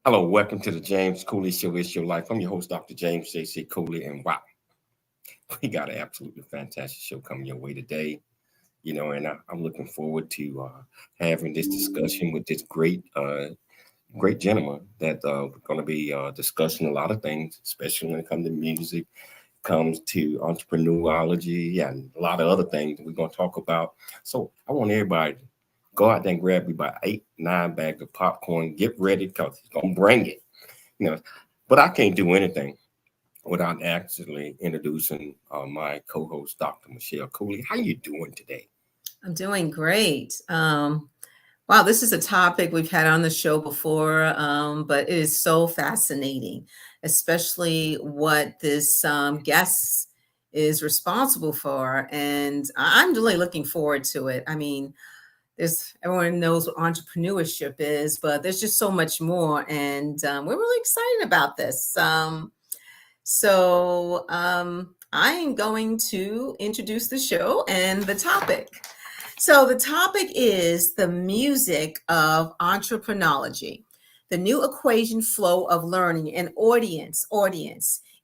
Hello, welcome to the 𝐓𝐷𝐘𝐒 Show. It's your life. I'm your host, Dr. James 𝐷𝐘𝐒, and wow, we got an absolutely fantastic show coming your way today. And I'm looking forward to having this discussion with this great gentleman that we're going to be discussing a lot of things, especially when it comes to music, comes to entrepreneurology, and a lot of other things that we're going to talk about. So I want everybody to go out there and grab you about 8, 9 bags of popcorn. Get ready because he's going to bring it. You know, but I can't do anything without actually introducing my co-host, Dr. Michelle Cooley. How you doing today? I'm doing great. Wow, this is a topic we've had on the show before, but it is so fascinating, especially what this guest is responsible for. And I'm really looking forward to it. I mean, everyone knows what entrepreneurship is, but there's just so much more. And we're really excited about this. I am going to introduce the show and the topic. So the topic is the music of entreprenology, the new equation flow of learning. And audience,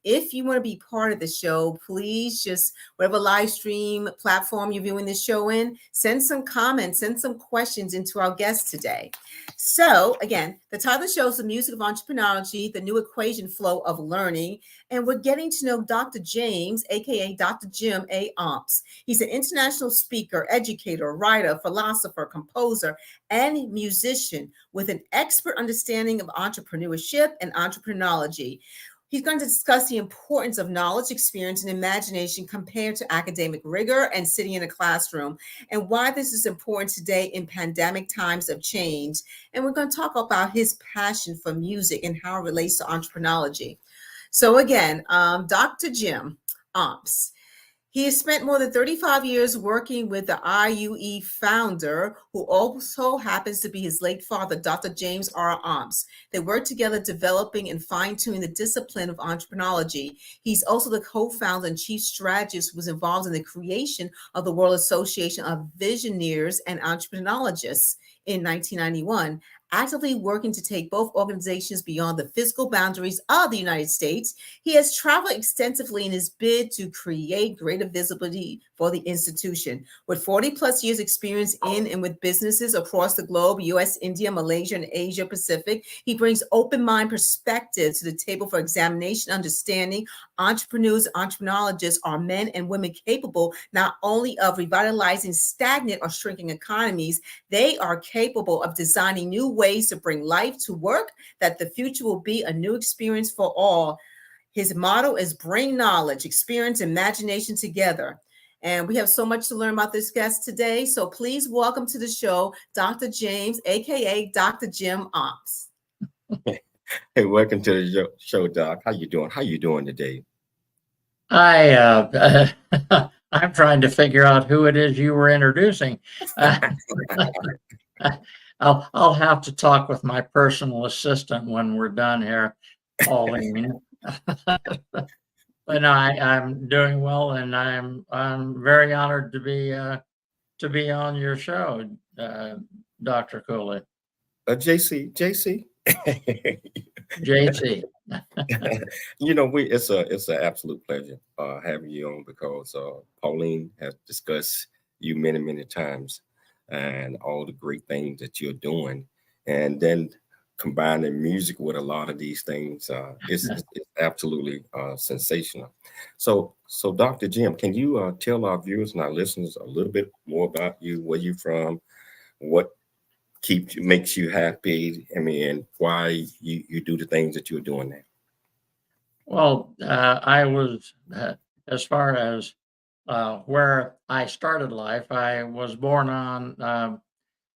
if you want to be part of the show, please just, whatever live stream platform you're viewing this show in, send some comments, send some questions into our guest today. So again, the title of the show is The Music of Entreprenology, the New Equation Flow of Learning. And we're getting to know Dr. James, aka Dr. Jim A. Omps. He's an international speaker, educator, writer, philosopher, composer, and musician with an expert understanding of entrepreneurship and entreprenology. He's going to discuss the importance of knowledge, experience, and imagination compared to academic rigor and sitting in a classroom, and why this is important today in pandemic times of change. And we're going to talk about his passion for music and how it relates to entreprenology. So again, Dr. Jim Omps. He has spent more than 35 years working with the IUE founder, who also happens to be his late father, Dr. James R. Omps. They work together developing and fine-tuning the discipline of entreprenology. He's also the co-founder and chief strategist who was involved in the creation of the World Association of Visionaries and Entreprenologists in 1991, actively working to take both organizations beyond the physical boundaries of the United States. He has traveled extensively in his bid to create greater visibility for the institution. With 40 plus years experience in and with businesses across the globe, US, India, Malaysia, and Asia Pacific, he brings open mind perspective to the table for examination, understanding. Entrepreneurs, entreprenologists are men and women capable not only of revitalizing stagnant or shrinking economies, they are capable of designing new ways to bring life to work, that the future will be a new experience for all. His motto is bring knowledge, experience, imagination together. And we have so much to learn about this guest today. So please welcome to the show, Dr. James, aka Dr. Jim Omps. Hey, welcome to the show, Doc. How you doing? How you doing today? I'm trying to figure out who it is you were introducing. I'll have to talk with my personal assistant when we're done here, Pauline. But no, I'm doing well, and I'm very honored to be on your show, Dr. Cooley. JC. JC. It's an absolute pleasure having you on, because Pauline has discussed you many times and all the great things that you're doing, and then combining music with a lot of these things it's absolutely sensational. So Dr. Jim, can you tell our viewers and our listeners a little bit more about you, where you're from, what makes you happy, and why you do the things that you're doing now? Well, I was, as far as where I started life, I was born on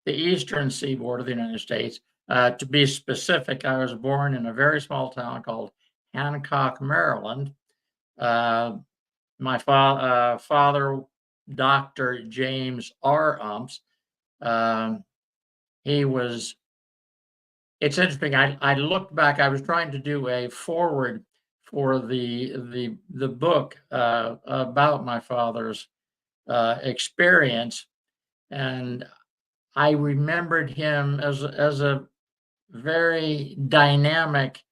the eastern seaboard of the United States. To be specific, I was born in a very small town called Hancock, Maryland. My father, Dr. James R. Omps, it's interesting. I looked back, I was trying to do a forward for the book about my father's experience, and I remembered him as a very dynamic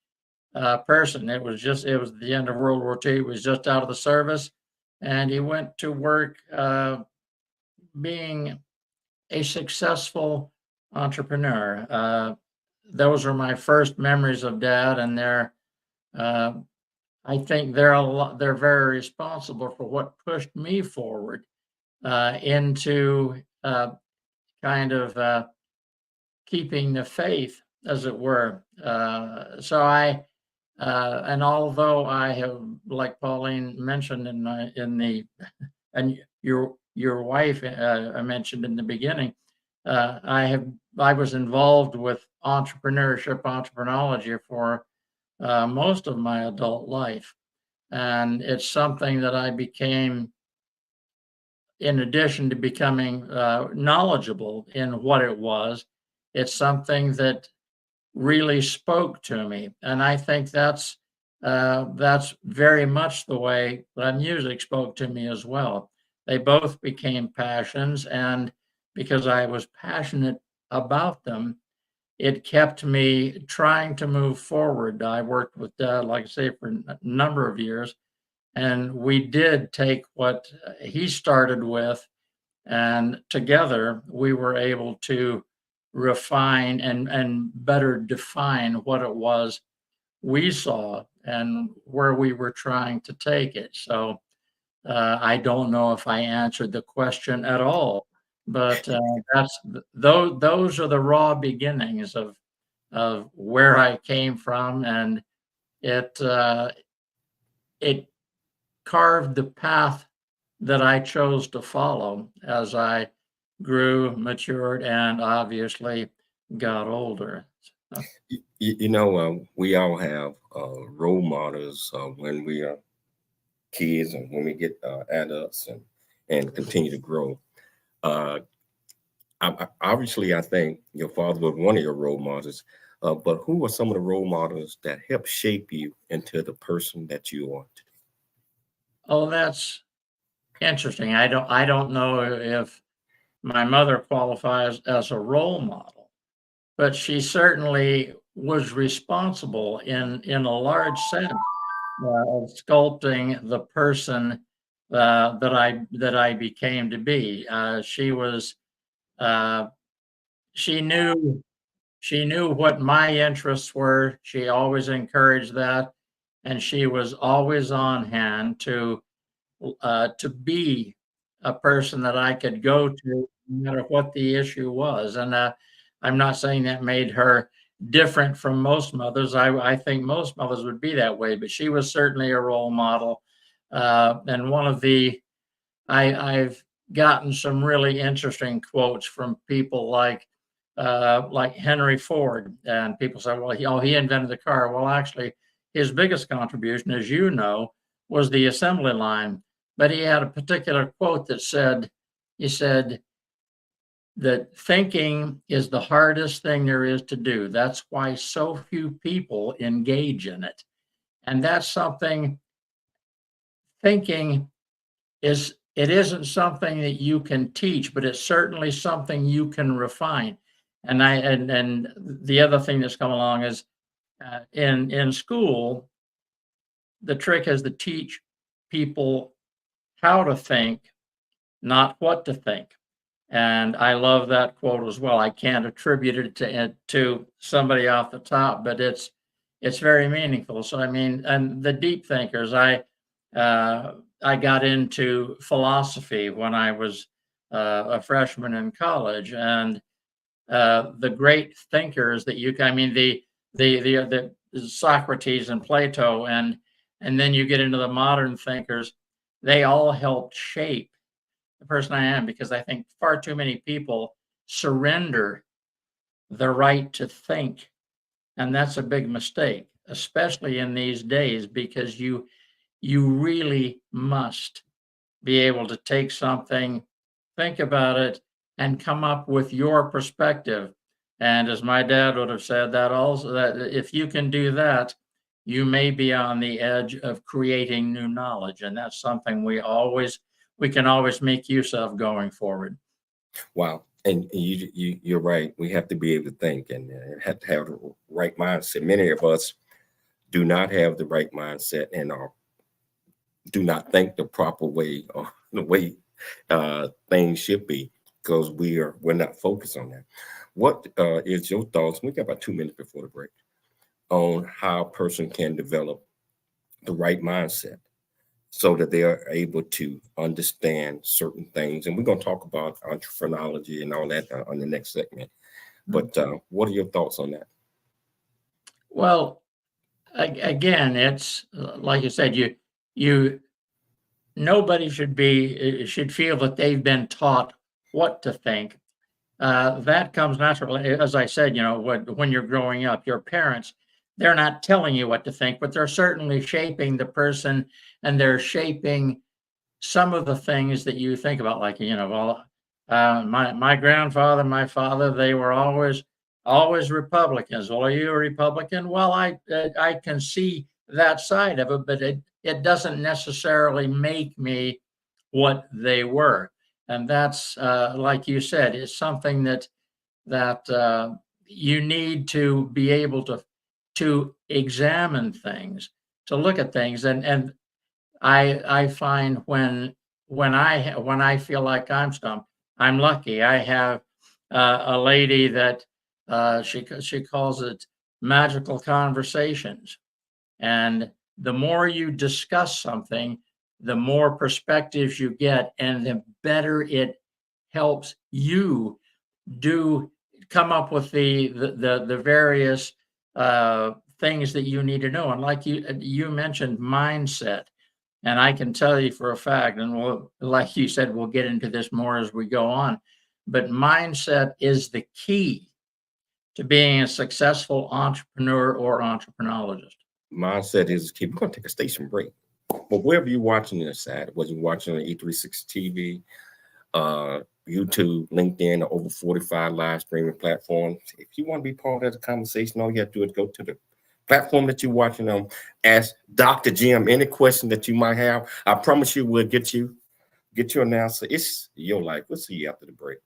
person. It was the end of World War II. He was just out of the service, and he went to work being a successful entrepreneur. Those are my first memories of Dad, and I think they're very responsible for what pushed me forward into kind of keeping the faith, as it were. And although I have, like Pauline mentioned and your wife mentioned in the beginning, I was involved with entrepreneurship, for most of my adult life, and it's something that I became, in addition to becoming knowledgeable in what it was. It's something that really spoke to me, and I think that's very much the way that music spoke to me as well. They both became passions, and because I was passionate about them, it kept me trying to move forward. I worked with Dad, like I say, for a number of years, and we did take what he started with, and together we were able to refine and better define what it was we saw and where we were trying to take it. So I don't know if I answered the question at all, but those are the raw beginnings of where I came from, and it carved the path that I chose to follow as I grew, matured, and obviously got older. We all have role models when we are kids and when we get adults and continue to grow. Obviously, I think your father was one of your role models, but who were some of the role models that helped shape you into the person that you are today? Oh, that's interesting. I don't know if my mother qualifies as a role model, but she certainly was responsible in a large sense of sculpting the person that I became to be. She knew what my interests were. She always encouraged that, and she was always on hand to be a person that I could go to no matter what the issue was. And I'm not saying that made her different from most mothers. I think most mothers would be that way, but she was certainly a role model. And I've gotten some really interesting quotes from people like Henry Ford, and people say, well, he invented the car. Well, actually, his biggest contribution, as you know, was the assembly line. But he had a particular quote that he said that thinking is the hardest thing there is to do. That's why so few people engage in it. And that's something, thinking it isn't something that you can teach, but it's certainly something you can refine. And the other thing that's come along is in school, the trick is to teach people how to think, not what to think. And I love that quote as well. I can't attribute it to somebody off the top, but it's very meaningful. So I mean, and the deep thinkers, I got into philosophy when I was a freshman in college, and the great thinkers that the Socrates and Plato, and then you get into the modern thinkers, they all helped shape the person I am, because I think far too many people surrender the right to think, and that's a big mistake, especially in these days, because you really must be able to take something, think about it, and come up with your perspective. And as my dad would have said, that if you can do that, you may be on the edge of creating new knowledge. And that's something we can always make use of going forward. Wow. And you're right. We have to be able to think and have to have the right mindset. Many of us do not have the right mindset and do not think the proper way or the way things should be, because we're not focused on that. What is your thoughts? We got about 2 minutes before the break on how a person can develop the right mindset so that they are able to understand certain things. And we're going to talk about entrepreneurology and all that on the next segment. But what are your thoughts on that? Well, again, it's like you said, nobody should feel that they've been taught what to think. That comes naturally. As I said, when you're growing up, your parents, they're not telling you what to think, but they're certainly shaping the person, and they're shaping some of the things that you think about. Like, my grandfather, my father, they were always Republicans. Well, are you a Republican? Well, I can see that side of it, but it doesn't necessarily make me what they were. And that's, like you said, is something that you need to be able to examine things, to look at things. And I find when I feel like I'm stumped, I'm lucky. I have a lady that she calls it magical conversations. And the more you discuss something, the more perspectives you get, and the better it helps you come up with the various things that you need to know. And like you mentioned, mindset. And I can tell you for a fact, and like you said, we'll get into this more as we go on, but mindset is the key to being a successful entrepreneur or entrepreneurologist. Mindset is key. We're going to take a station break. But wherever you're watching this at, whether you're watching on 𝐸360 TV, YouTube, LinkedIn, or over 45 live streaming platforms, if you want to be part of the conversation, all you have to do is go to the platform that you're watching on, ask Dr. Jim any question that you might have. I promise you we'll get your answer. It's your life. We'll see you after the break.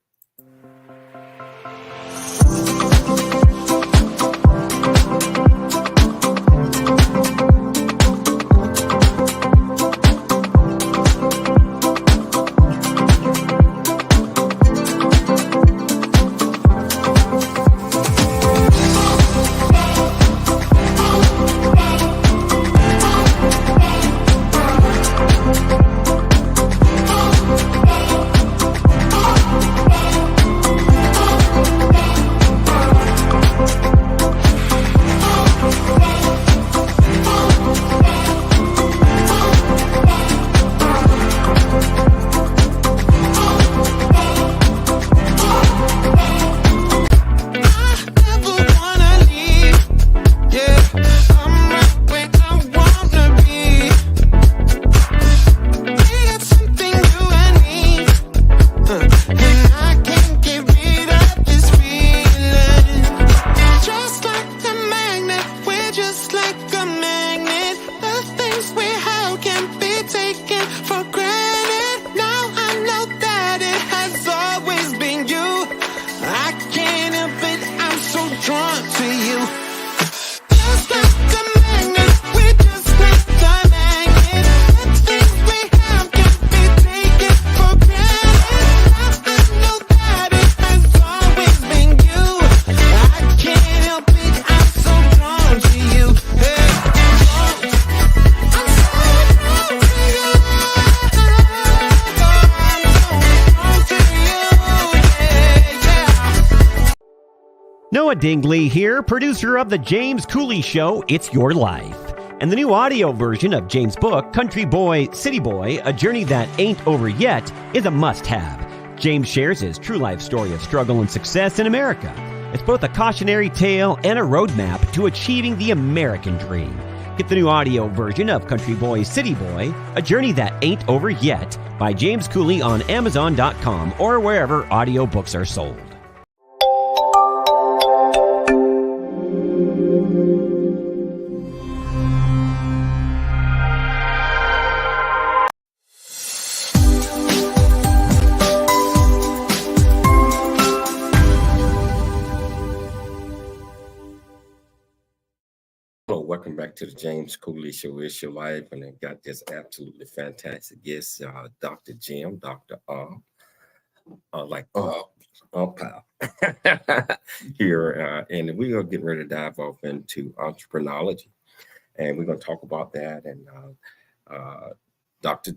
Noah Dingley here, producer of The 𝐓𝐘𝐒 Show, It's Your Life. And the new audio version of James' book, Country Boy, City Boy, A Journey That Ain't Over Yet, is a must-have. James shares his true life story of struggle and success in America. It's both a cautionary tale and a roadmap to achieving the American dream. Get the new audio version of Country Boy, City Boy, A Journey That Ain't Over Yet by James 𝐘𝐒 on Amazon.com or wherever audiobooks are sold. to the James Cooley Show. It's your life, and I got this absolutely fantastic guest, Dr. Jim, Dr. Pal here, and we are getting ready to dive off into entreprenology, and we're going to talk about that. And Dr.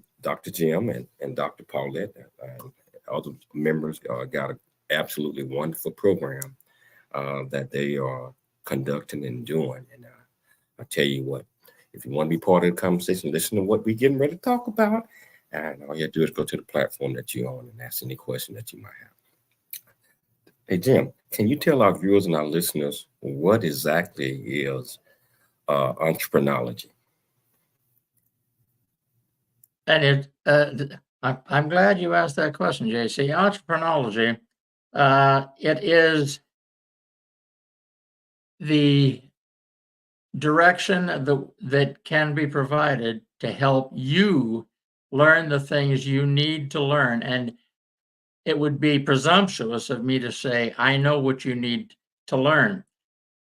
Jim and Dr. Paulette and other members got an absolutely wonderful program that they are conducting and doing. And I tell you what, if you want to be part of the conversation, listen to what we're getting ready to talk about. And all you have to do is go to the platform that you're on and ask any question that you might have. Hey, Jim, can you tell our viewers and our listeners what exactly is entreprenology? And I'm glad you asked that question, JC. Entreprenology, it is the direction that can be provided to help you learn the things you need to learn. And it would be presumptuous of me to say, I know what you need to learn.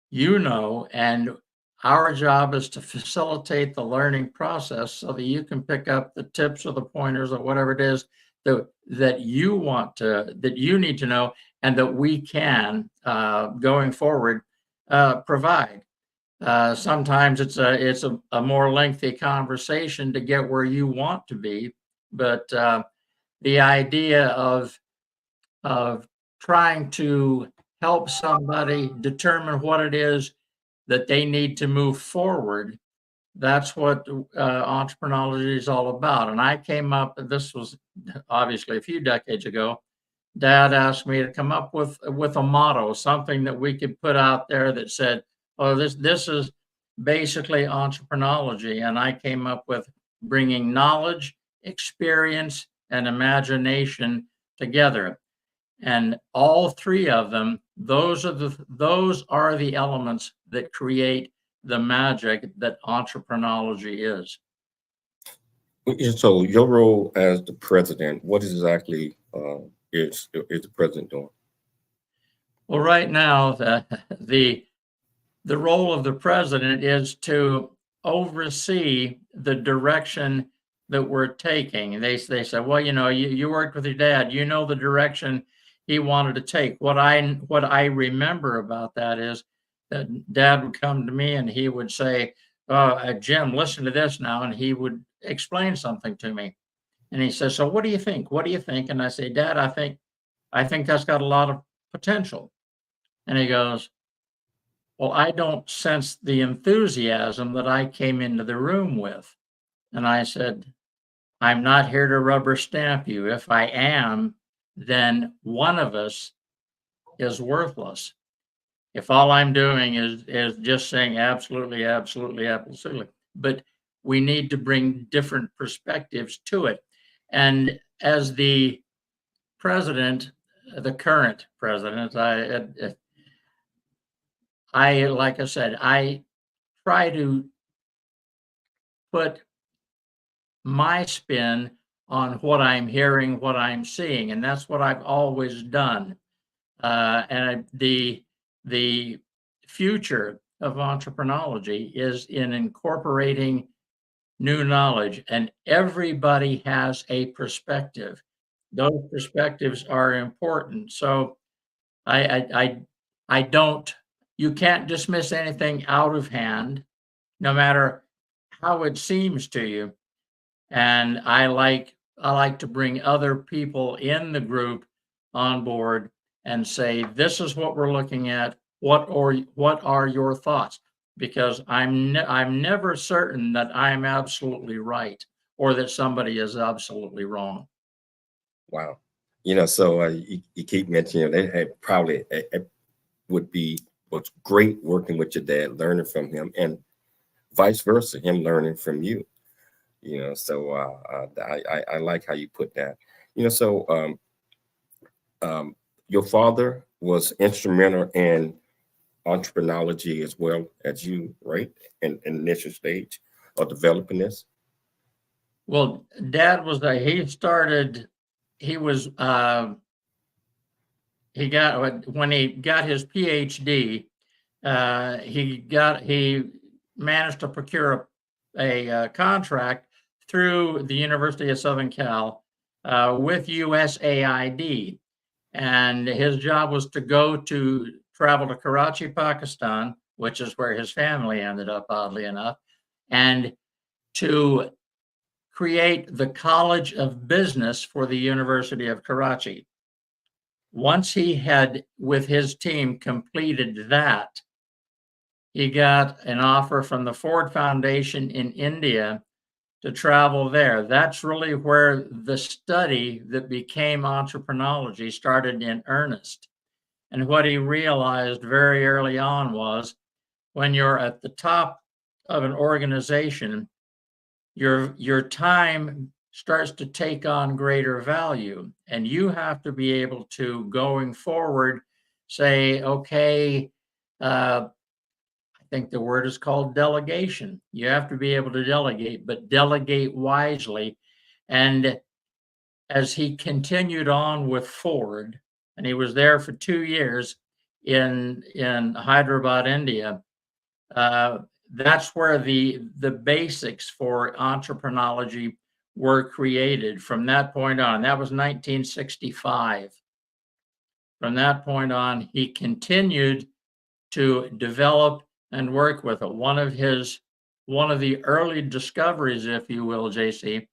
You know, and our job is to facilitate the learning process so that you can pick up the tips or the pointers or whatever it is that you want to, that you need to know, and that we can, going forward, provide. Sometimes it's a more lengthy conversation to get where you want to be, but the idea of trying to help somebody determine what it is that they need to move forward, that's what entrepreneurship is all about. And I came up, this was obviously a few decades ago, Dad asked me to come up with a motto, something that we could put out there that said, oh, this is basically entrepreneurship. And I came up with bringing knowledge, experience, and imagination together. And all three of them, those are the elements that create the magic that entrepreneurship is. So your role as the president, what exactly is the president doing? Well, right now, the role of the president is to oversee the direction that we're taking. They say, well, you worked with your dad, you know the direction he wanted to take. What I remember about that is that Dad would come to me and he would say, Jim, listen to this now. And he would explain something to me. And he says, so what do you think? What do you think? And I say, Dad, I think that's got a lot of potential. And he goes, well, I don't sense the enthusiasm that I came into the room with. And I said, I'm not here to rubber stamp you. If I am, then one of us is worthless. If all I'm doing is just saying absolutely, absolutely, absolutely. But we need to bring different perspectives to it. And as the president, the current president, I like I said, I try to put my spin on what I'm hearing, what I'm seeing, and that's what I've always done. And the future of entrepreneurology is in incorporating new knowledge, and everybody has a perspective. Those perspectives are important. So I don't, you can't dismiss anything out of hand, no matter how it seems to you. And I like to bring other people in the group on board and say, this is what we're looking at. What are your thoughts? Because I'm never certain that I'm absolutely right or that somebody is absolutely wrong. Wow. So you keep mentioning they had probably it was great working with your dad, learning from him, and vice versa, him learning from you. So I like how you put that. So your father was instrumental in entrepreneurology as well as you, right? In initial stage of developing this. Well, Dad was when he got his PhD, he managed to procure a contract through the University of Southern Cal with USAID. And his job was to travel to Karachi, Pakistan, which is where his family ended up, oddly enough, and to create the College of Business for the University of Karachi. Once he had, with his team, completed that, he got an offer from the Ford Foundation in India to travel there. That's really where the study that became entrepreneurology started in earnest. And what he realized very early on was, when you're at the top of an organization, your time starts to take on greater value, and you have to be able to, going forward, say, okay, I think the word is called delegation. You have to be able to delegate, but delegate wisely. And as he continued on with Ford, and he was there for 2 years in Hyderabad, India, that's where the basics for entrepreneurology were created from that point on. That was 1965. From that point on, he continued to develop and work with it. One of the early discoveries, if you will, JC,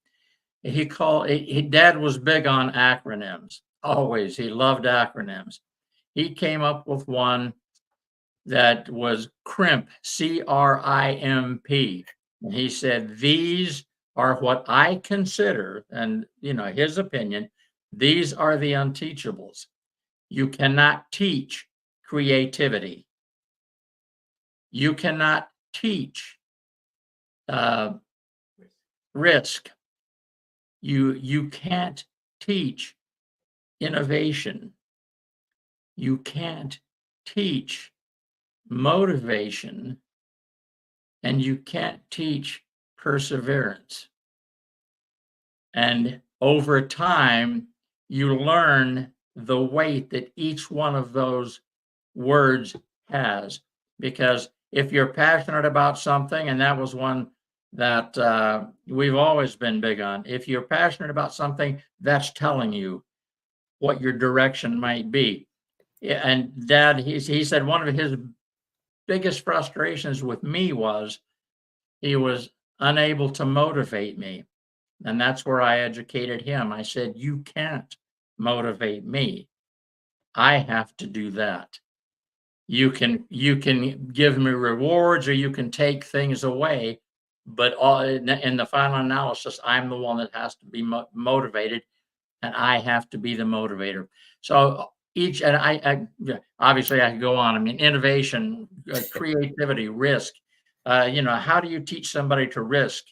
Dad was big on acronyms. Always, he loved acronyms. He came up with one that was CRIMP, CRIMP. And he said, these are what I consider, and his opinion, these are the unteachables. You cannot teach creativity. You cannot teach risk. You can't teach innovation. You can't teach motivation, and you can't teach perseverance. And over time, you learn the weight that each one of those words has. Because if you're passionate about something, and that was one that we've always been big on, if you're passionate about something, that's telling you what your direction might be. And Dad, he said one of his biggest frustrations with me was he was unable to motivate me. And that's where I educated him. I said, you can't motivate me. I have to do that. You can give me rewards, or you can take things away, but in the final analysis, I'm the one that has to be motivated, and I have to be the motivator. So and I obviously I could go on. I mean, innovation, creativity, risk. How do you teach somebody to risk?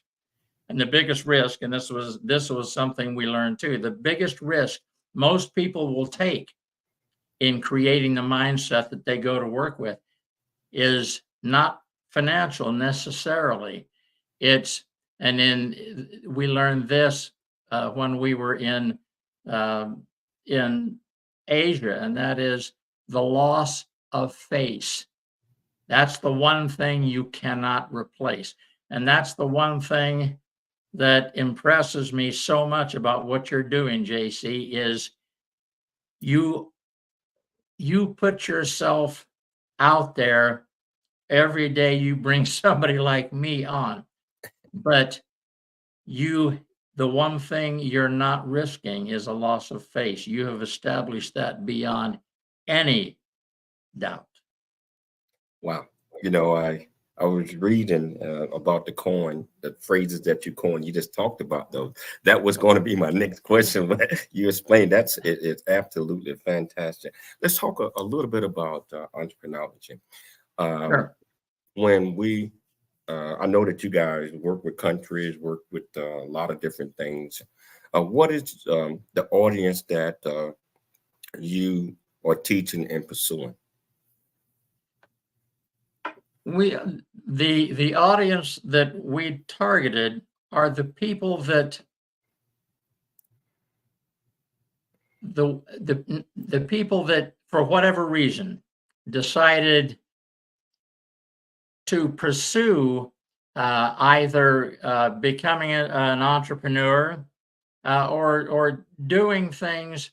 And the biggest risk, and this was something we learned too, the biggest risk most people will take in creating the mindset that they go to work with is not financial necessarily. We learned this when we were in Asia, and that is the loss of face. That's the one thing you cannot replace. And that's the one thing that impresses me so much about what you're doing, JC, is you put yourself out there every day. You bring somebody like me on, but the one thing you're not risking is a loss of face. You have established that beyond any doubt. Wow. I was reading about the coin, the phrases that you coined. You just talked about those. That was going to be my next question. But you explained it's absolutely fantastic. Let's talk a little bit about entrepreneurology. Sure. When I know that you guys work with countries, work with a lot of different things. What is the audience that you are teaching and pursuing? The audience that we targeted are the people that the people that, for whatever reason, decided to pursue either becoming an entrepreneur or doing things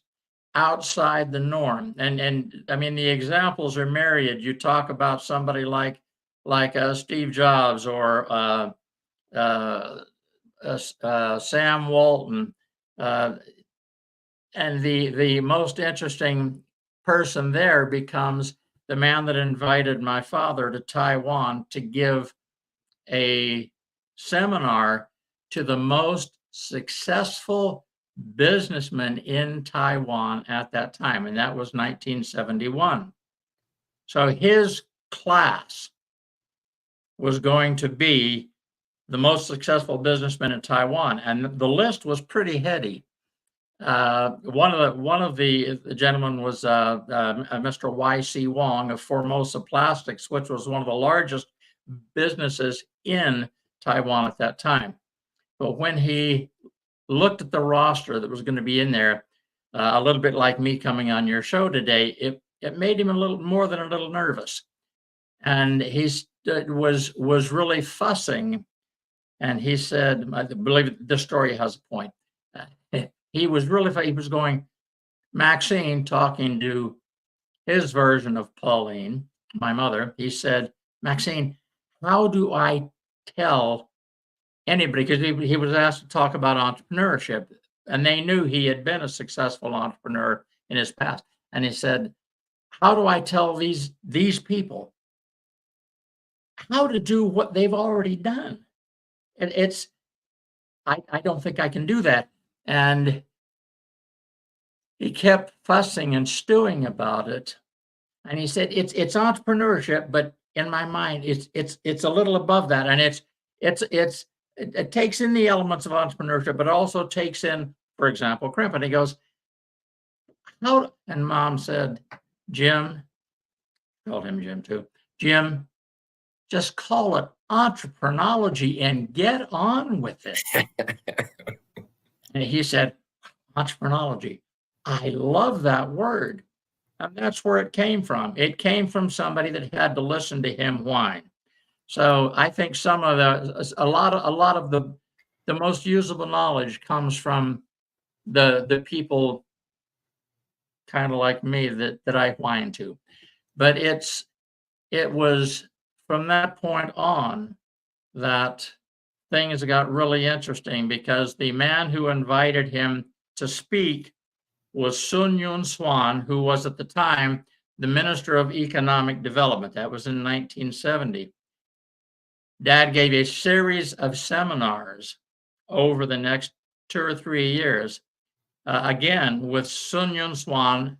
outside the norm. And I mean, the examples are myriad. You talk about somebody like Steve Jobs or Sam Walton, and the most interesting person there becomes the man that invited my father to Taiwan to give a seminar to the most successful businessman in Taiwan at that time, and that was 1971. So his class was going to be the most successful businessman in Taiwan, and the list was pretty heady. One of the gentlemen was Mr. Y.C. Wong of Formosa Plastics, which was one of the largest businesses in Taiwan at that time. But when he looked at the roster that was going to be in there, a little bit like me coming on your show today, it made him a little more than a little nervous, and he was really fussing. And he said, I believe this story has a point. He was going, Maxine, talking to his version of Pauline, my mother. He said, Maxine, how do I tell anybody? Because he was asked to talk about entrepreneurship, and they knew he had been a successful entrepreneur in his past. And he said, how do I tell these people how to do what they've already done? I don't think I can do that. And he kept fussing and stewing about it. And he said, it's entrepreneurship, but in my mind, it's a little above that. And it takes in the elements of entrepreneurship, but also takes in, for example, crimp. And he goes, how? And Mom said, Jim, called him Jim too. Jim, just call it Entreprenology and get on with it. And he said, Entreprenology. I love that word. And that's where it came from. It came from somebody that had to listen to him whine. So I think a lot of the most usable knowledge comes from the people kind of like me that I whine to. But it was from that point on that things got really interesting, because the man who invited him to speak was Sun Yun Swan, who was at the time the Minister of Economic Development. That was in 1970. Dad gave a series of seminars over the next 2 or 3 years, again with Sun Yun Swan,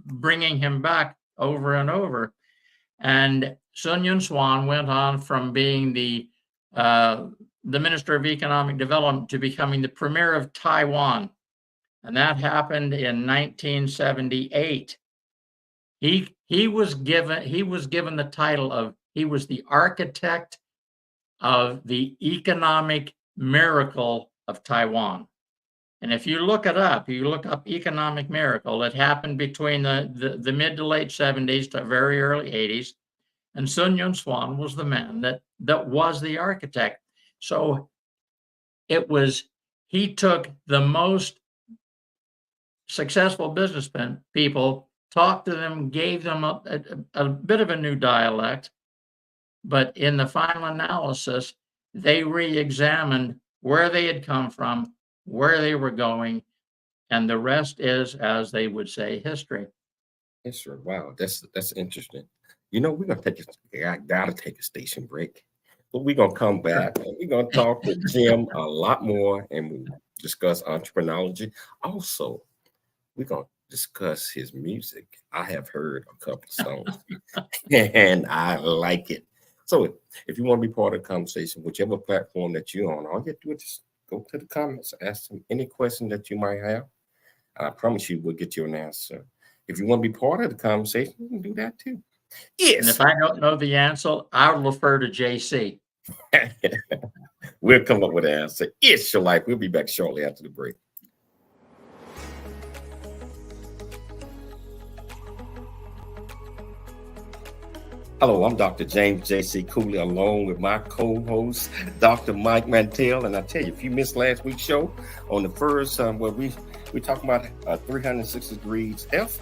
bringing him back over and over. And Sun Yun Swan went on from being the Minister of Economic Development to becoming the Premier of Taiwan. And that happened in 1978. He was given the title of, he was the architect of the economic miracle of Taiwan. And if you look it up, you look up economic miracle, it happened between the mid to late 70s to very early 80s. And Sun Yun Swan was the man that was the architect. So he took the most successful businessmen, people, talked to them, gave them a bit of a new dialect, but in the final analysis, they re-examined where they had come from, where they were going, and the rest is, as they would say, history. History. Wow, that's interesting. You know, we're gonna gotta take a station break, but we're gonna come back and we're gonna talk to Jim a lot more, and we'll discuss entreprenology. Also, we're gonna discuss his music. I have heard a couple of songs and I like it. So if you want to be part of the conversation, whichever platform that you're on, all you have to do is just go to the comments, ask them any question that you might have. I promise you we'll get you an answer. If you want to be part of the conversation, you can do that too. Yes. And if I don't know the answer, I'll refer to JC. We'll come up with an answer. It's your life. We'll be back shortly after the break. Hello, I'm Dr. James J.C. Cooley, along with my co-host, Dr. Mike Mantell. And I tell you, if you missed last week's show on the first, where we talk about 360 degrees F,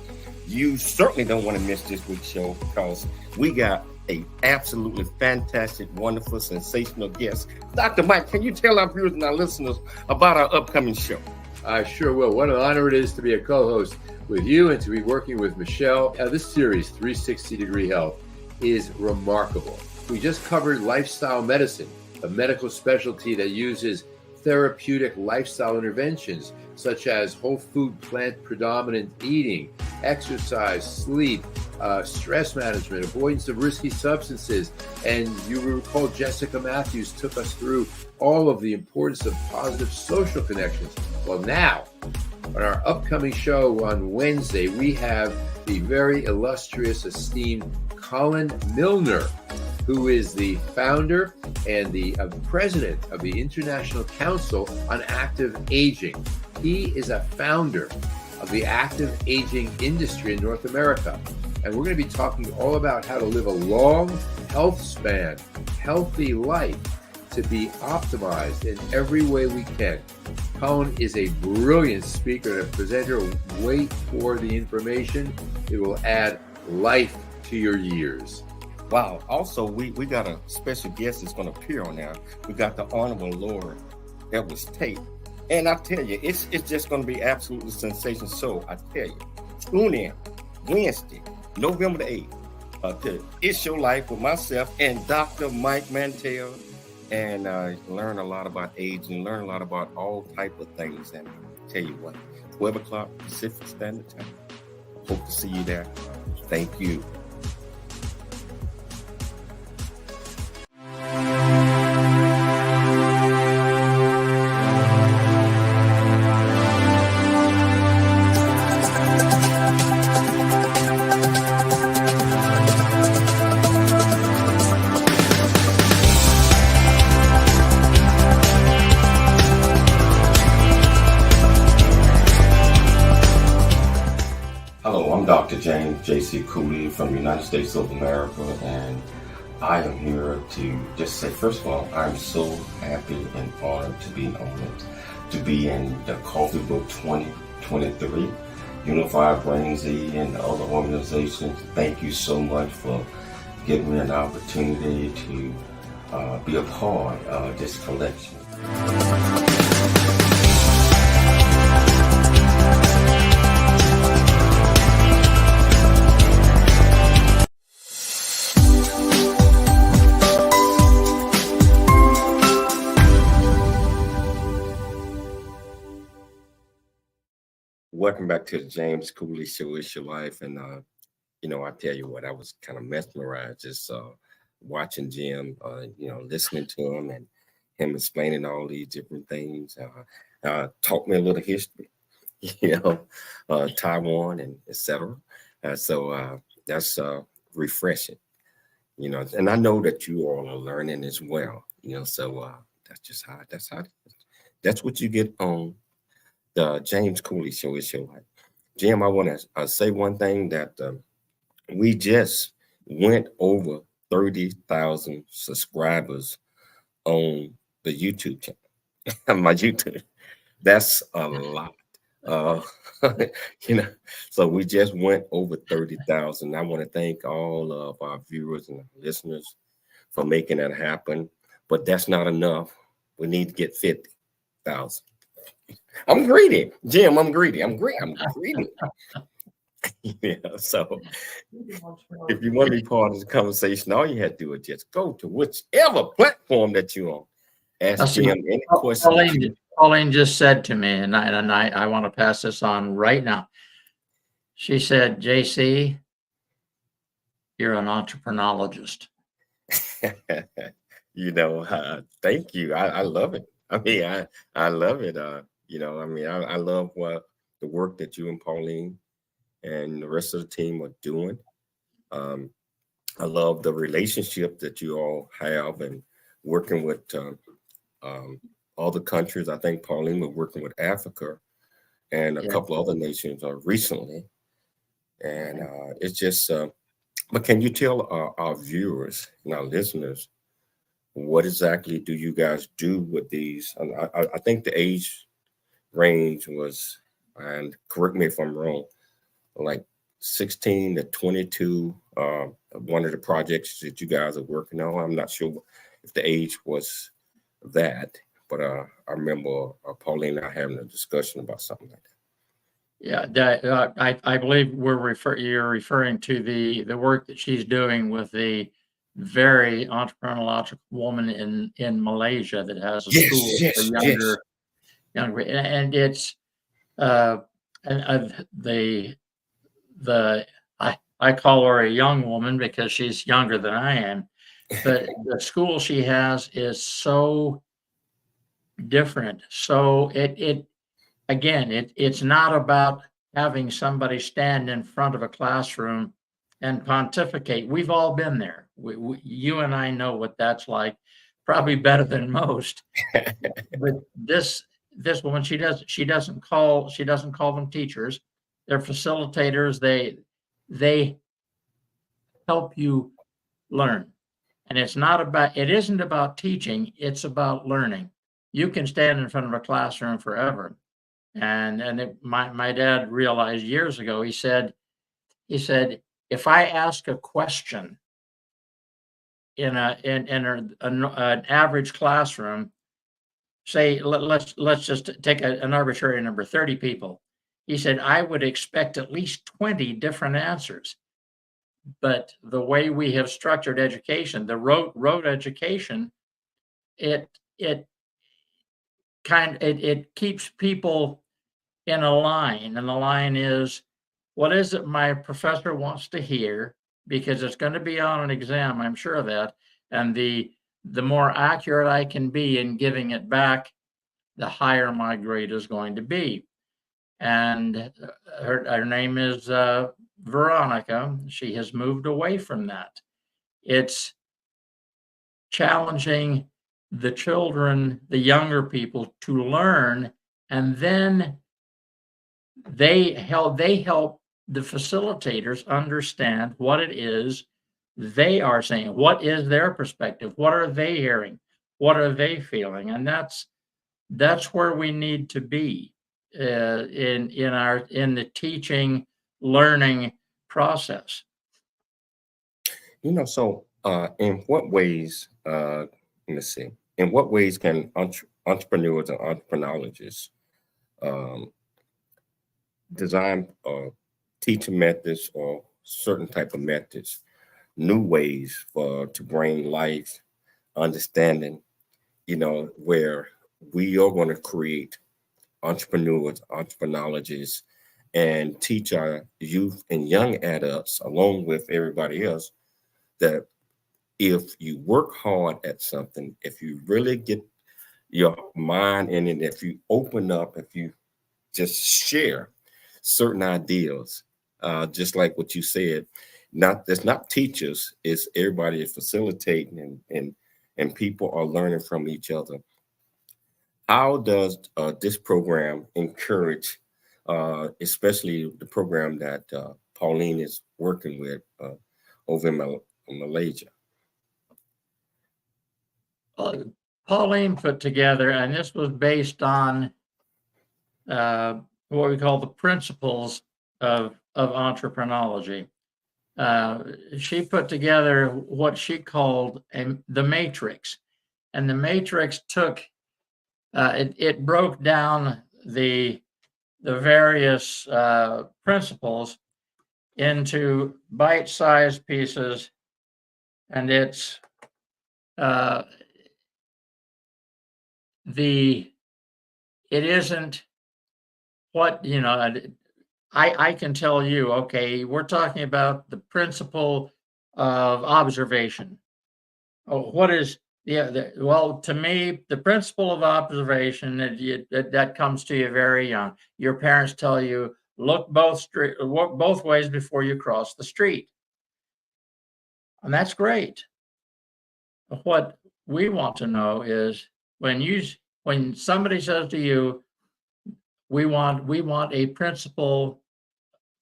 you certainly don't want to miss this week's show, because we got a absolutely fantastic, wonderful, sensational guest. Dr. Mike, can you tell our viewers and our listeners about our upcoming show? I sure will. What an honor it is to be a co-host with you and to be working with Michelle. This series, 360 Degree Health, is remarkable. We just covered lifestyle medicine, a medical specialty that uses therapeutic lifestyle interventions such as whole food, plant predominant eating, exercise, sleep, stress management, avoidance of risky substances. And you recall Jessica Matthews took us through all of the importance of positive social connections. Well, now, on our upcoming show on Wednesday, we have the very illustrious, esteemed Colin Milner, who is the founder and the president of the International Council on Active Aging. He is a founder of the active aging industry in North America. And we're going to be talking all about how to live a long health span, healthy life, to be optimized in every way we can. Colin is a brilliant speaker and a presenter. Wait for the information. It will add life to your years. Wow. Also, we got a special guest that's going to appear on there. We got the Honorable Lord Edwards Tate. And I tell you, it's just going to be absolutely sensational. So I tell you, tune in Wednesday, November the 8th, to It's Your Life with myself and Dr. Mike Mantell, and learn a lot about aging, learn a lot about all type of things. And I tell you what, 12 o'clock Pacific Standard Time. Hope to see you there. Thank you. Hello, I'm Dr. James J.C. Cooley from the United States of America, and I am here to just say, first of all, I'm so happy and honored to be honored to be in the Coffee Book 2023, Unified Brain Z and the other organizations. Thank you so much for giving me an opportunity to be a part of this collection. Welcome back to the James Cooley Show. It's Your Life. And, I tell you what, I was kind of mesmerized just watching Jim, listening to him and him explaining all these different things. Taught me a little history, Taiwan and etc. So that's refreshing, and I know that you all are learning as well, so that's what you get on the James Cooley Show. Is Your Life. Jim, I want to say one thing, that we just went over 30,000 subscribers on the YouTube channel. My YouTube, that's a lot. So we just went over 30,000. I want to thank all of our viewers and listeners for making that happen, but that's not enough. We need to get 50,000. I'm greedy, Jim. I'm greedy. Yeah. So if you want to be part of the conversation, all you have to do is just go to whichever platform that you're on. Ask Jim any questions. Pauline just said to me, and I want to pass this on right now. She said, JC, you're an entreprenologist. Thank you. I love it. I love it. I love what the work that you and Pauline and the rest of the team are doing. I love the relationship that you all have and working with other countries. I think Pauline was working with Africa and a couple other nations recently. And it's just But can you tell our viewers and our listeners, what exactly do you guys do with these? And I think the age range was, and correct me if I'm wrong, like 16 to 22. One of the projects that you guys are working on, I'm not sure if the age was that, but I remember Pauline and I having a discussion about something like that. Yeah, I believe you're referring to the work that she's doing with the very entrepreneurial woman in Malaysia that has a school for younger, and it's and I call her a young woman because she's younger than I am, but the school she has is so different. So it's not about having somebody stand in front of a classroom and pontificate. We've all been there. You and I know what that's like, probably better than most. But this woman, she doesn't call them teachers. They're facilitators. They help you learn. And it isn't about teaching, it's about learning. You can stand in front of a classroom forever. My dad realized years ago, he said, if I ask a question in an average classroom, say, let's just take an arbitrary number, 30 people. He said, I would expect at least 20 different answers. But the way we have structured education, the rote education, it keeps people in a line, and the line is, what is it my professor wants to hear? Because it's going to be on an exam, I'm sure of that. And the more accurate I can be in giving it back, the higher my grade is going to be. And her name is Veronica. She has moved away from that. It's challenging the children, the younger people, to learn, and then they help the facilitators understand what it is they are saying. What is their perspective? What are they hearing? What are they feeling? And that's where we need to be in the teaching, learning process. So in what ways, let's see, in what ways can entrepreneurs and entreprenologists design teaching methods or certain type of methods, new ways to bring life, understanding, where we are going to create entrepreneurs, entreprenologists, and teach our youth and young adults, along with everybody else, that if you work hard at something, if you really get your mind in it, if you open up, if you just share certain ideas, just like what you said, it's not teachers, it's everybody facilitating, and people are learning from each other. How does this program encourage, especially the program that Pauline is working with over in Malaysia? Pauline put together, and this was based on what we call the principles of entreprenology. She put together what she called the matrix, and the matrix took it broke down the various principles into bite-sized pieces, and it isn't what, I can tell you, okay, we're talking about the principle of observation. What is, well, to me, the principle of observation, that comes to you very young. Your parents tell you, look both ways before you cross the street. And that's great. What we want to know is when somebody says to you, we want a principle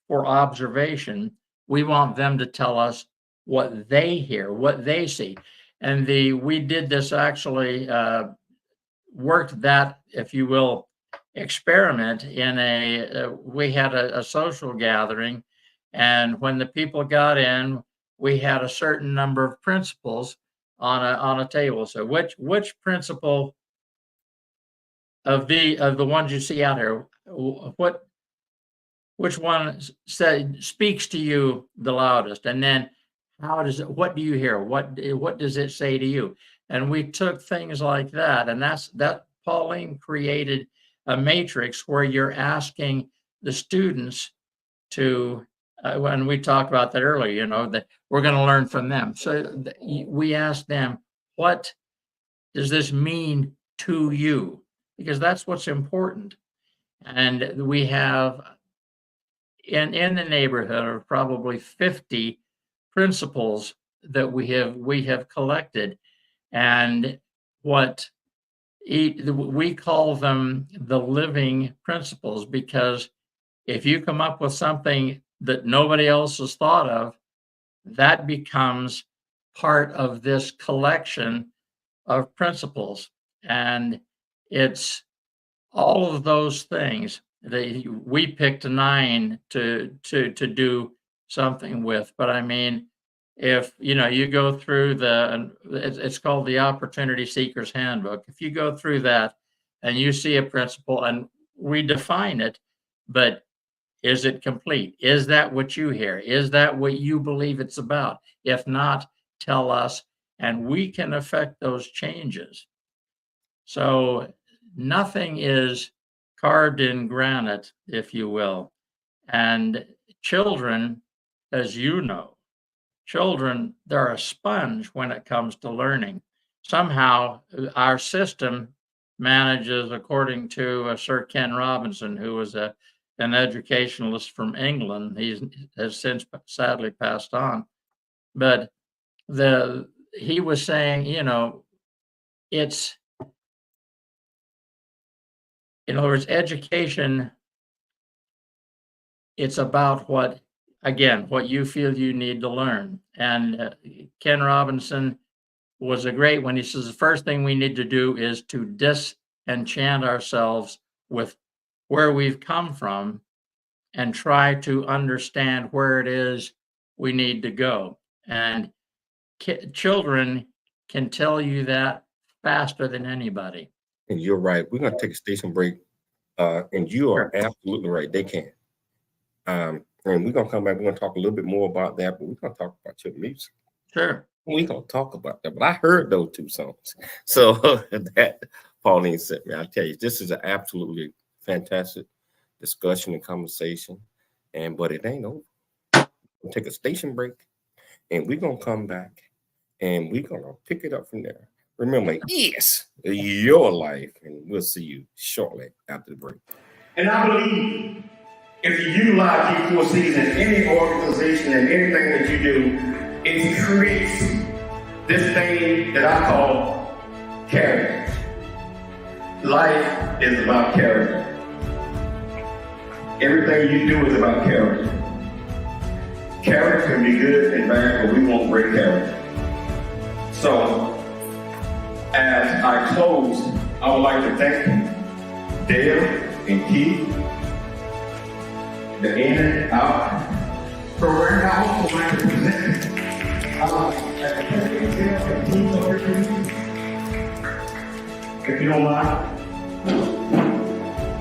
for observation, we want them to tell us what they hear, what they see. And we did this actually, worked that, if you will, experiment in we had a social gathering, and when the people got in, we had a certain number of principles on a table. So which principle of the ones you see out here, which one speaks to you the loudest? And then what do you hear? What does it say to you? And we took things like that, and that Pauline created a matrix where you're asking the students to, when we talked about that earlier, that we're going to learn from them. So we asked them, what does this mean to you? Because that's what's important. And we have in the neighborhood of probably 50 principles that we have collected, and we call them the living principles, because if you come up with something that nobody else has thought of, that becomes part of this collection of principles. And it's all of those things that we picked 9 to do something with. But I mean, if you go through it's called the Opportunity Seeker's Handbook. If you go through that and you see a principle, and we define it, but is it complete? Is that what you hear? Is that what you believe it's about? If not, tell us, and we can affect those changes. So nothing is carved in granite, if you will. And children, as you know, they're a sponge when it comes to learning. Somehow our system manages, according to Sir Ken Robinson, who was an educationalist from England. He has since sadly passed on. But he was saying, it's, in other words, education, it's about what you feel you need to learn. And Ken Robinson was a great one. He says the first thing we need to do is to disenchant ourselves with where we've come from and try to understand where it is we need to go. And children can tell you that faster than anybody. And you're right. We're going to take a station break. And you are absolutely right. They can. And we're going to come back. We're going to talk a little bit more about that, but we're going to talk about your music. Sure. We're going to talk about that. But I heard those 2 songs. So that Pauline sent me. I tell you, this is an absolutely fantastic discussion and conversation. But it ain't over. We'll take a station break, and we're going to come back, and we're going to pick it up from there. Remember, yes, your life, and we'll see you shortly after the break. And I believe if you utilize these 4 C's in any organization and anything that you do, it creates this thing that I call character. Life is about character. Everything you do is about character. Character can be good and bad, but we won't break character. So, as I close, I would like to thank Dale and Keith, the In and Out program. I also like to present if you don't mind,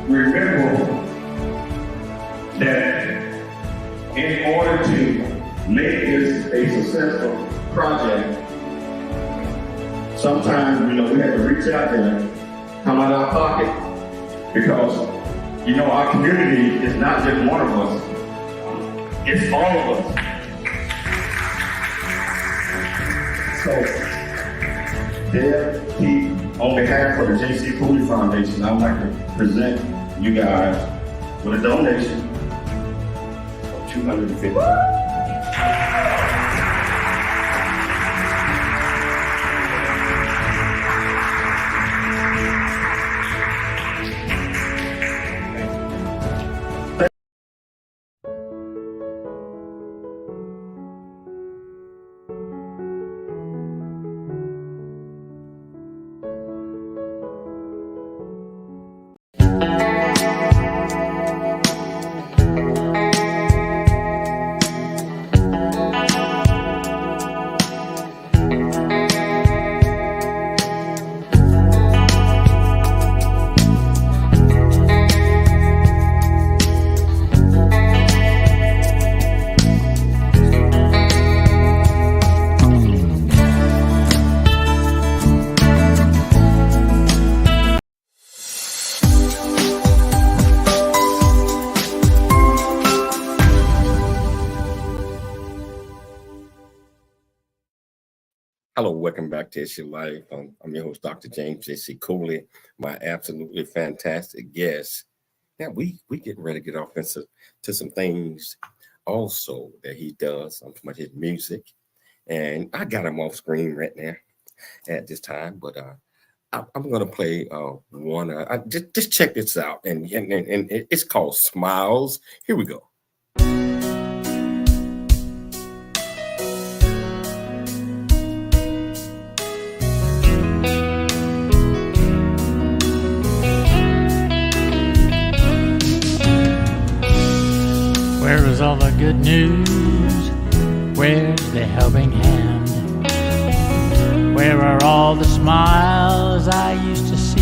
remember that in order to make this a successful project, sometimes, we have to reach out there, come out of our pocket, because, our community is not just one of us, it's all of us. So, Dale, Keith, on behalf of the 𝐶 Foundation, I would like to present you guys with a donation of $250. Hello, welcome back to It's Your Life. I'm your host, Dr. James �𝐶𝑘𝐒, my absolutely fantastic guest. Now, we getting ready to get off into some things also that he does. I'm talking about his music. And I got him off screen right now at this time, but I'm going to play one. Just check this out. And it's called Smiles. Here we go. Where is all the good news? Where's the helping hand? Where are all the smiles I used to see?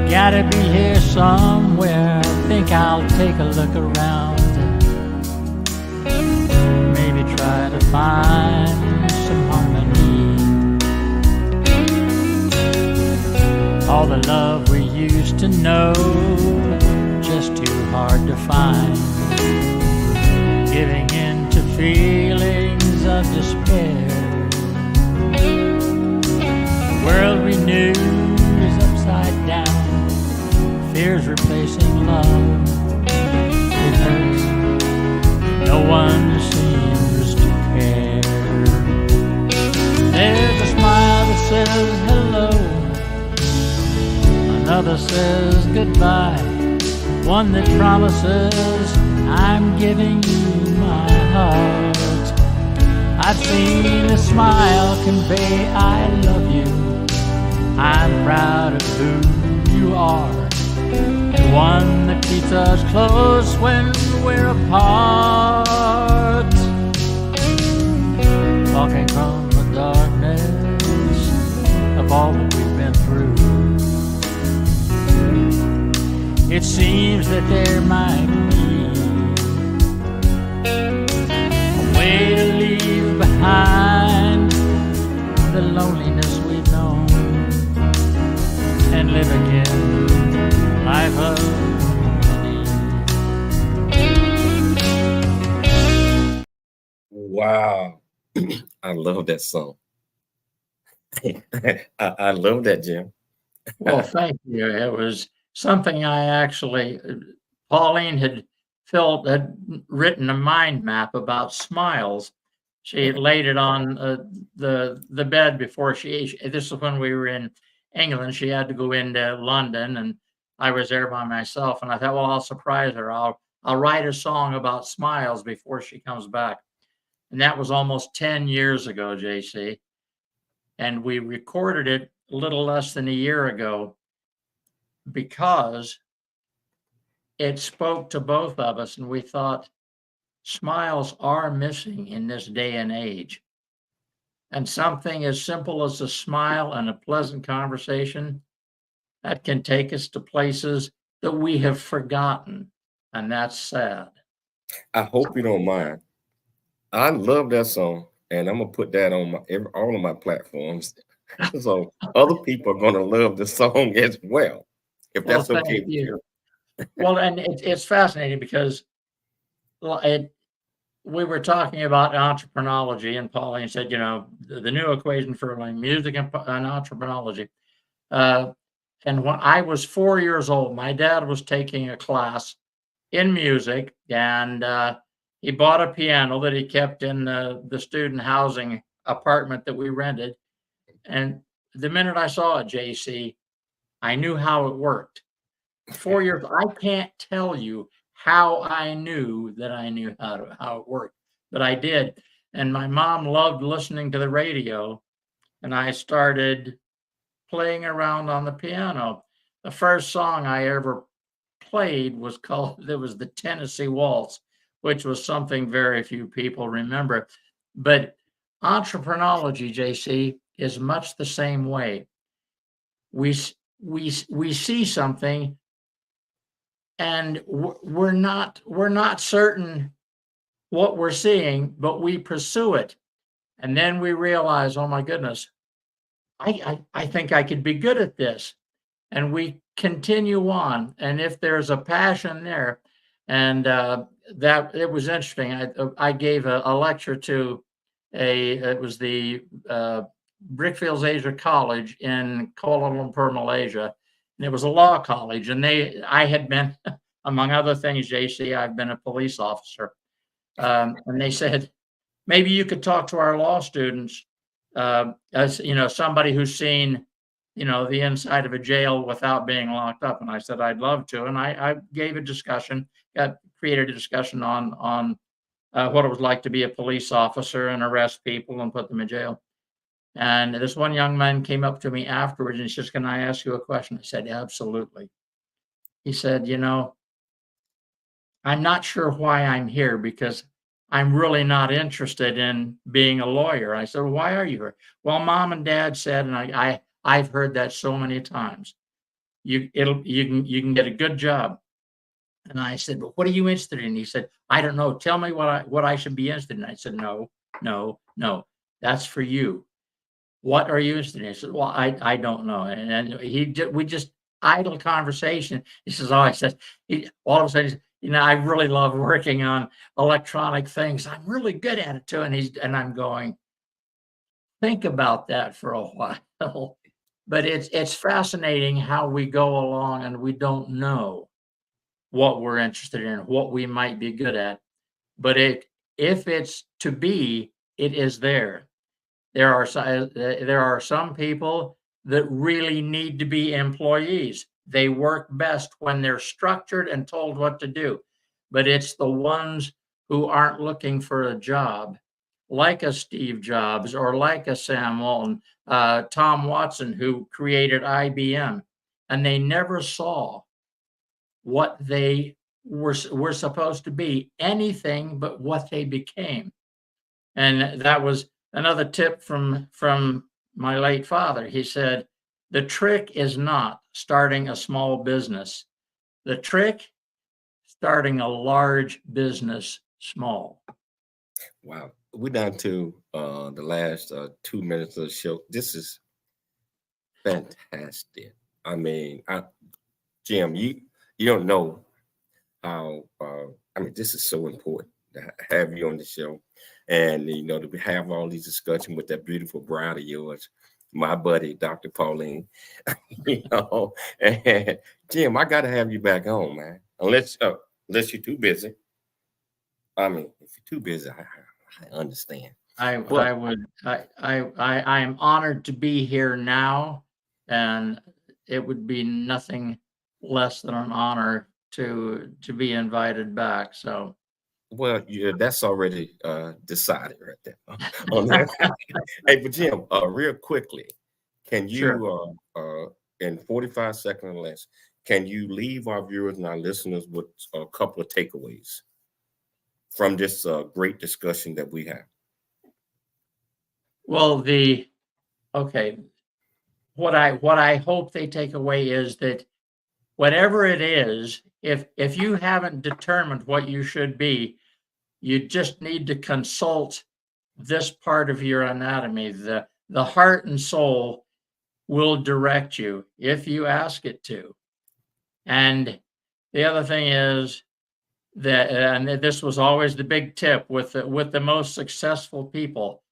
You gotta be here somewhere. I think I'll take a look around. Maybe try to find some harmony. All the love we used to know, just too hard to find. Giving in to feelings of despair. The world we knew is upside down. Fear's replacing love. It hurts. No one seems to care. There's a smile that says hello. Another says goodbye. One that promises I'm giving you my heart. I've seen a smile convey I love you. I'm proud of who you are. And one that keeps us close when we're apart. Talking from the darkness of all that we've been through. It seems that there might be a way to leave behind the loneliness we've known and live again life of harmony. Wow. I love that song. I love that, Jim. Well, thank you. It was something I actually, Pauline had written a mind map about smiles. She laid it on the bed before this is when we were in England. She had to go into London and I was there by myself. And I thought, well, I'll surprise her. I'll write a song about smiles before she comes back. And that was almost 10 years ago, JC. And we recorded it a little less than a year ago, because it spoke to both of us and we thought smiles are missing in this day and age. And something as simple as a smile and a pleasant conversation, that can take us to places that we have forgotten. And that's sad. I hope you don't mind. I love that song, and I'm gonna put that on all of my platforms. So other people are gonna love the song as well. If that's okay with you. Well, and it's fascinating because we were talking about entreprenology, and Pauline said, you know, the new equation for music and entreprenology. And when I was 4 years old, my dad was taking a class in music, and he bought a piano that he kept in the student housing apartment that we rented. And the minute I saw it, JC, I knew how it worked. 4 years, I can't tell you how I knew that I knew how it worked, but I did. And my mom loved listening to the radio, and I started playing around on the piano. The first song I ever played was the Tennessee Waltz, which was something very few people remember. But entreprenology, JC, is much the same way. We see something, and we're not certain what we're seeing, but we pursue it, and then we realize, oh my goodness, I think I could be good at this, and we continue on. And if there's a passion there, and that it was interesting. I gave a lecture to it was the Brickfields Asia College in Kuala Lumpur, Malaysia, and it was a law college. And I had been, among other things, JC, I've been a police officer, and they said maybe you could talk to our law students as somebody who's seen the inside of a jail without being locked up. And I said I'd love to, and I gave a discussion, created a discussion on what it was like to be a police officer and arrest people and put them in jail. And this one young man came up to me afterwards and he says, "Can I ask you a question?" I said, "Absolutely." He said, "I'm not sure why I'm here, because I'm really not interested in being a lawyer." I said, "Well, why are you here?" "Well, Mom and Dad said," and I've heard that so many times, you can get a good job." And I said, "But what are you interested in?" He said, "I don't know. Tell me what I should be interested in." I said, "No, that's for you. What are you interested in?" He said, "Well, I don't know." And we just idle conversation. He says, all of a sudden, "I really love working on electronic things. I'm really good at it too." And I'm going, think about that for a while. But it's fascinating how we go along and we don't know what we're interested in, what we might be good at. But if it's to be, it is there. There are some people that really need to be employees. They work best when they're structured and told what to do. But it's the ones who aren't looking for a job, like a Steve Jobs or like a Sam Walton, Tom Watson, who created IBM, and they never saw what they were supposed to be, anything but what they became. And that was another tip from my late father. He said, "The trick is not starting a small business. The trick, starting a large business small." Wow. We're down to the last 2 minutes of the show. This is fantastic. I mean, Jim, you don't know how, this is so important to have you on the show, and to have all these discussions with that beautiful bride of yours, my buddy Dr. Pauline. And Jim, I got to have you back on, man. Unless you're too busy. I mean, if you're too busy, I understand. I am honored to be here now, and it would be nothing less than an honor to be invited back. So, well, yeah, that's already decided right there. On that. Hey, but Jim, real quickly, can you, sure, in 45 seconds or less, can you leave our viewers and our listeners with a couple of takeaways from this great discussion that we have? Well, what I hope they take away is that whatever it is, if you haven't determined what you should be, you just need to consult this part of your anatomy. The heart and soul will direct you if you ask it to. And the other thing is that, and this was always the big tip with the most successful people,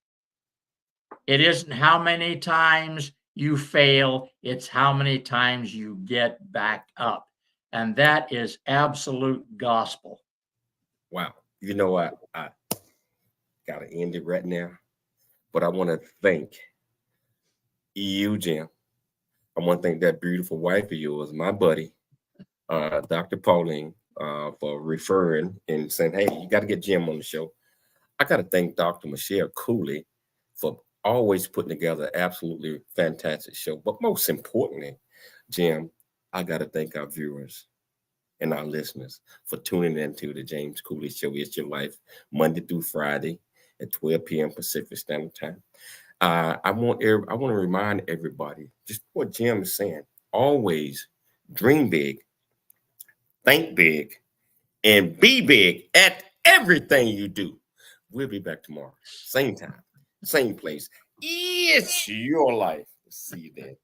it isn't how many times you fail, it's how many times you get back up. And that is absolute gospel. Wow. You know what? I got to end it right now. But I want to thank you, Jim. I want to thank that beautiful wife of yours, my buddy, Dr. Pauline, for referring and saying, "Hey, you got to get Jim on the show." I got to thank Dr. 𝐊𝐘𝐒 for always putting together an absolutely fantastic show. But most importantly, Jim, I got to thank our viewers and our listeners for tuning into the James Cooley Show. It's Your Life, Monday through Friday at 12 p.m. Pacific Standard Time. I want to remind everybody just what Jim is saying. Always dream big, think big, and be big at everything you do. We'll be back tomorrow, same time, same place. It's your life. See you then.